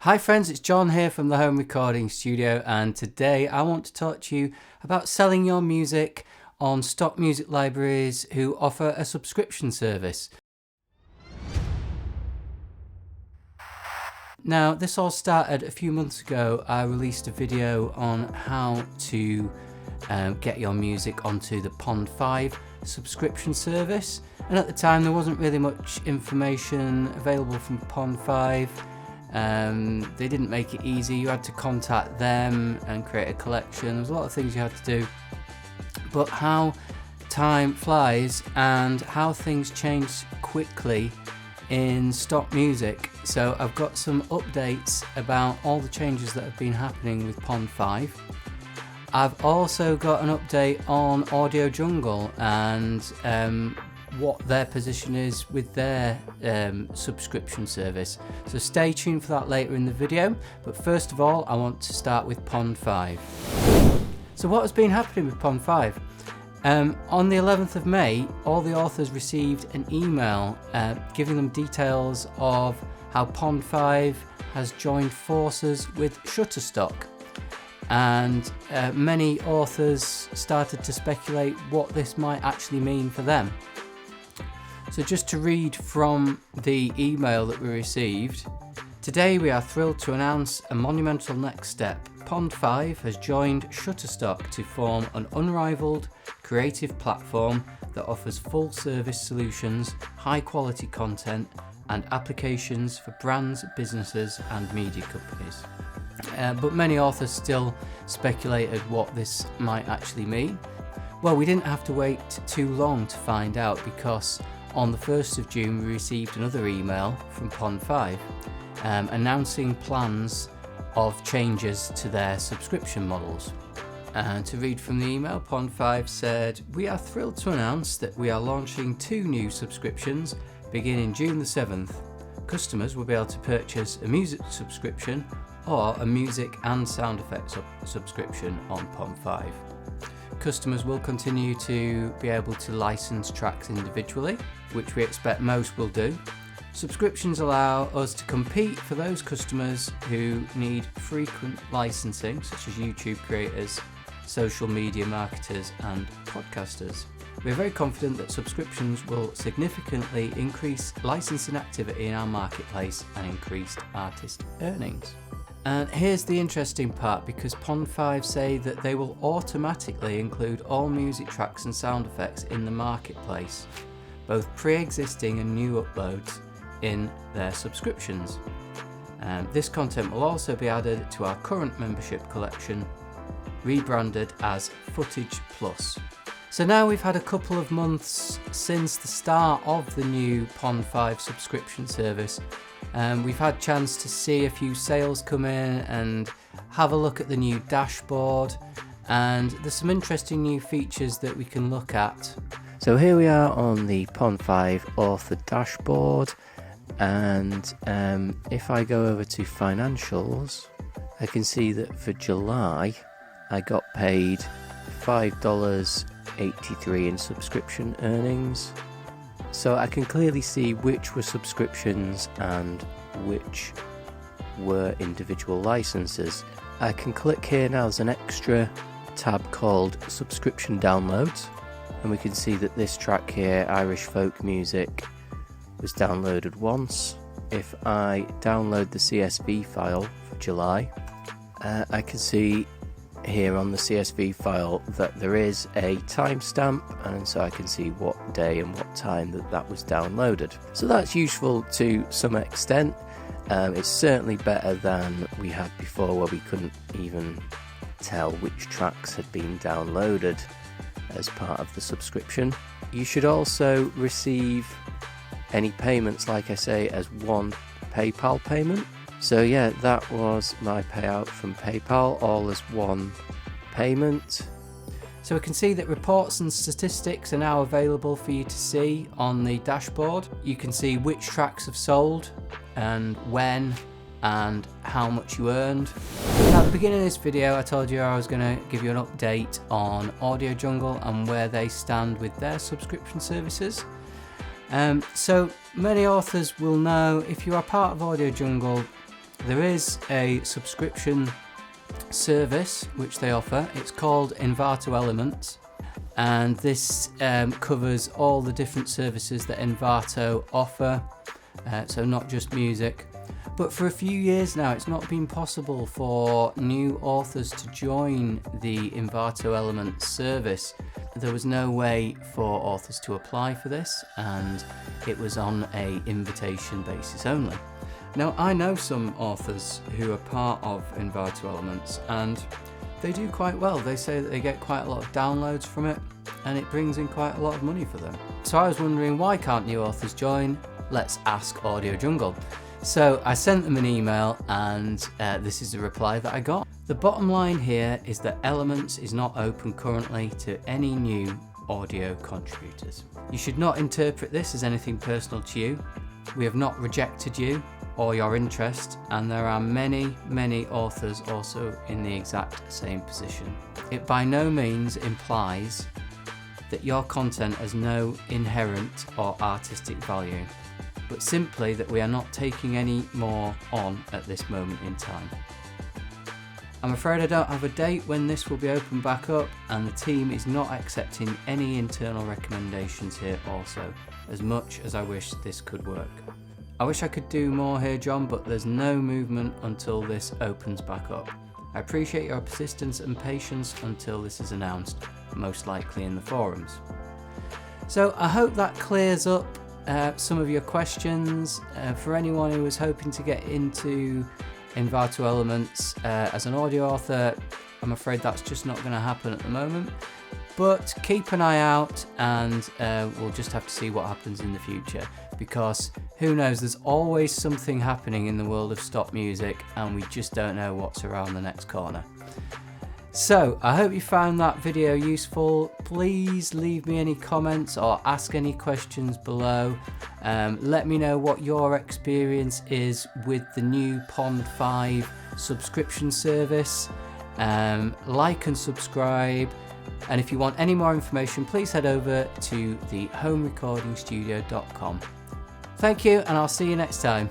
Hi friends, it's John here from the Home Recording Studio, and today I want to talk to you about selling your music on stock music libraries who offer a subscription service. Now, this all started a few months ago. I released a video on how to get your music onto the Pond 5 subscription service, and at the time there wasn't really much information available from Pond 5. They didn't make it easy. You had to contact them and create a collection. There was a lot of things you had to do. But how time flies and how things change quickly in stock music. So I've got some updates about all the changes that have been happening with Pond 5. I've also got an update on Audiojungle and what their position is with their subscription service. So stay tuned for that later in the video, but first of all I want to start with Pond 5. So what has been happening with Pond 5? On the 11th of May, all the authors received an email giving them details of how Pond 5 has joined forces with Shutterstock, and many authors started to speculate what this might actually mean for them. So just to read from the email that we received, today we are thrilled to announce a monumental next step. Pond 5 has joined Shutterstock to form an unrivaled creative platform that offers full service solutions, high quality content and applications for brands, businesses and media companies. But many authors still speculated what this might actually mean. Well, we didn't have to wait too long to find out, because on the 1st of June we received another email from Pond 5 announcing plans of changes to their subscription models. And to read from the email, Pond 5 said, "We are thrilled to announce that we are launching 2 new subscriptions beginning June the 7th. Customers will be able to purchase a music subscription or a music and sound effects subscription on Pond 5. Customers will continue to be able to license tracks individually, which we expect most will do. Subscriptions allow us to compete for those customers who need frequent licensing, such as YouTube creators, social media marketers and podcasters. We are very confident that subscriptions will significantly increase licensing activity in our marketplace and increase artist earnings." And here's the interesting part, because Pond 5 say that they will automatically include all music tracks and sound effects in the marketplace, both pre-existing and new uploads, in their subscriptions. This content will also be added to our current membership collection, rebranded as Footage Plus. So now we've had a couple of months since the start of the new Pond 5 subscription service. We've had a chance to see a few sales come in and have a look at the new dashboard, and there's some interesting new features that we can look at. So here we are on the Pond 5 author dashboard, and if I go over to financials, I can see that for July I got paid $5.83 in subscription earnings. So I can clearly see which were subscriptions and which were individual licenses. I can click here now, there's an extra tab called subscription downloads, and we can see that this track here, Irish folk music, was downloaded once. If I download the CSV file for July, I can see here on the CSV file that there is a timestamp, and so I can see what day and what time that was downloaded. So that's useful to some extent. It's certainly better than we had before, where we couldn't even tell which tracks had been downloaded as part of the subscription. You should also receive any payments, like I say, as one PayPal payment. So yeah, that was my payout from PayPal, all as one payment. So we can see that reports and statistics are now available for you to see on the dashboard. You can see which tracks have sold and when and how much you earned. Now, at the beginning of this video I told you I was going to give you an update on Audiojungle and where they stand with their subscription services. So many authors will know, if you are part of Audiojungle, there is a subscription service which they offer. It's called Envato Elements, and this covers all the different services that Envato offer, so not just music. But for a few years now, it's not been possible for new authors to join the Envato Elements service. There was no way for authors to apply for this, and it was on an invitation basis only. Now, I know some authors who are part of Envato Elements, and they do quite well. They say that they get quite a lot of downloads from it, and it brings in quite a lot of money for them. So I was wondering, why can't new authors join? Let's ask Audiojungle. So I sent them an email, and this is the reply that I got. The bottom line here is that Elements is not open currently to any new audio contributors. You should not interpret this as anything personal to you. We have not rejected you or your interest, and there are many authors also in the exact same position. It by no means implies that your content has no inherent or artistic value, but simply that we are not taking any more on at this moment in time. I'm afraid I don't have a date when this will be opened back up, and the team is not accepting any internal recommendations here also, as much as I wish this could work. I wish I could do more here, John, but there's no movement until this opens back up. I appreciate your persistence and patience until this is announced, most likely in the forums. So I hope that clears up some of your questions. For anyone who was hoping to get into Envato Elements as an audio author, I'm afraid that's just not going to happen at the moment. But keep an eye out, and we'll just have to see what happens in the future, because who knows, there's always something happening in the world of stop music, and we just don't know what's around the next corner. So I hope you found that video useful. Please leave me any comments or ask any questions below. Let me know what your experience is with the new Pond 5 subscription service. Like and subscribe. And if you want any more information, please head over to thehomerecordingstudio.com. Thank you, and I'll see you next time.